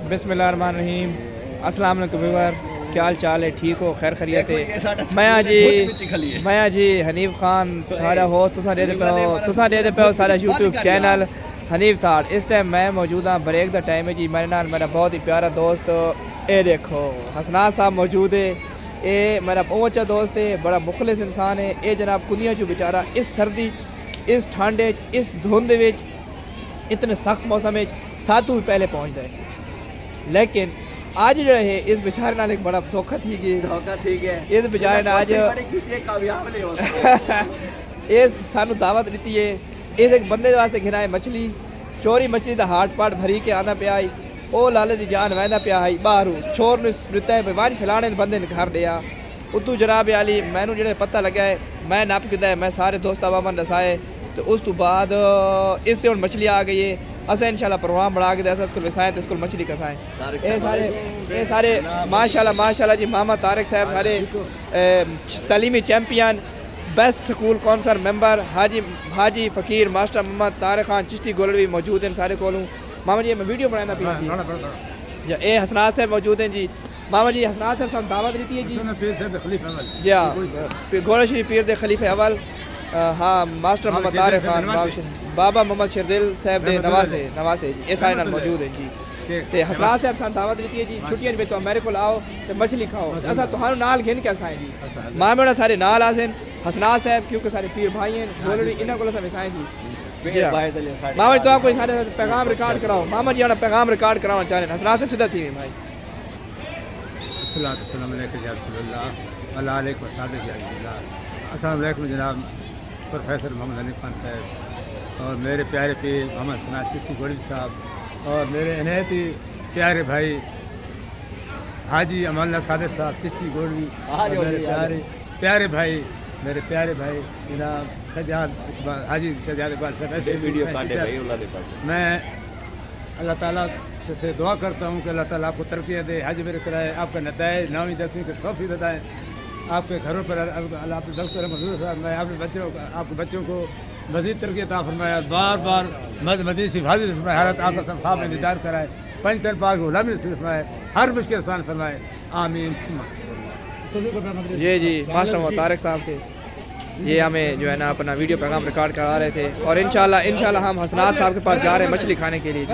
बिस्मिल्लाहिर्रहमानिर्रहीम। अस्सलाम वालेकुम व्यूअर, क्या हाल चाल है? ठीक हो? खैर खैरियत है? मैं जी हनीफ खान सारा होस्ट तुसा दे पे सारा यूट्यूब चैनल हनीफ थाट। इस टाइम मैं मौजूद हाँ ब्रेक द टाइम है जी। मेरे नाल मेरा बहुत ही प्यारा दोस्त ए देखो हसनात साहब मौजूद है। ये मेरा बहुत अच्छा दोस्त है, बड़ा मुखलिस इंसान है। ये जनाब कुनिया जो बेचारा इस सर्दी, इस ठंड, इस धुंध विच, इतने सख्त मौसम में सातों भी पहले पहुँच गए, लेकिन आज जो है इस बेचारे नाल एक बड़ा धोखा थी गया। इस बेचारे ने आज ये सानू दावत दी है। इस एक बंदे वास्ते घिनाए मछली, चोरी मछली का हाट पाट भरी के आना पिया है। ओ लाले की जान वहदा पिया है बाहरू छोर नृत्य है वन फैलाने बंदे ने घर दिया उतू जनाब आली मैनू जो पता लगा है। मैं नप किया, मैं सारे दोस्त अवामन दसाए, तो उस तो बाद इससे हम मछली आ गई है। असें इंशाल्लाह प्रोग्राम बना के दसा इसको वसाएं तो इसको मछली कसाएं। ये सारे माशाल्लाह जी मामा तारिक साहब सारे तालीमी champion, best school council member Haji Faqir master Mohammad Tariq Khan Chishti Golvi मौजूद हैं सारे कोलूँ। मामा जी मैं वीडियो बनाना पी जी। ए हसनात साहब मौजूद हैं जी। मामा जी हसनात साहब दावत देती है जी। जी हाँ, गोला शरीफ पीर दे खलीफे अवल, हाँ मास्टर मोहम्मद तारिक खान, बाबा मोहम्मद शरदिल साहब दे नवासे जी। ये सारे नाल मौजूद हैं जी। ते हसनात साहब सन दावत देती है जी। छुट्टियां में तो मेरे को आओ तो मछली खाओ, असा तुहानू नाल घिन के असाएं जी। मामे सारे नाल आसन हसनात साहब क्योंकि सारे पीर भाई हैं गोलड़ी इन्हां कोल वसाएं जी। मामा जी तो आपको सारे पैगाम रिकॉर्ड कराओ। मामा जी अपना पैगाम रिकॉर्ड कराना चाह रहे हैं। हसनात साहब सीधा थी भाई। अस्सलाम वालेकुम जनाब प्रोफेसर मोहम्मद हनीफ खान साहब और मेरे प्यारे पीर मोहम्मद सना चिश्ती गोलवी साहब और मेरे इनहत ही प्यारे भाई हाजी अमल्ला सादिक साहब चिश्ती गोलवी, मेरे प्यारे भाई जनाब सजाद इकबाल हाजी सजाद इकबाल साहब। ऐसे वीडियो मैं अल्लाह ताला से दुआ करता हूँ कि अल्लाह ताला आपको तरक्की दे, हज मेरे कराए, आपका नताइज 9वीं 10वीं के 100% आए आपके घरों पर। अल्लाह आपके दफ्तर मजदूर साहब मैं आपके बच्चों को मज़ीद तरक्की अता फरमाया, बार बार मदीन से हाजिर फरमाए, हालत आपका संखाब में दीदार कराए, पंचतर पाक गुलामी नसीब फरमाए, हर मुश्किल आसान फरमाए, आमीन। जी मास्टर तारिक साहब के ये हमें जो है ना अपना वीडियो पैगाम रिकॉर्ड करा रहे थे और इंशाल्लाह हम हसनात साहब के पास जा रहे हैं मछली खाने के लिए।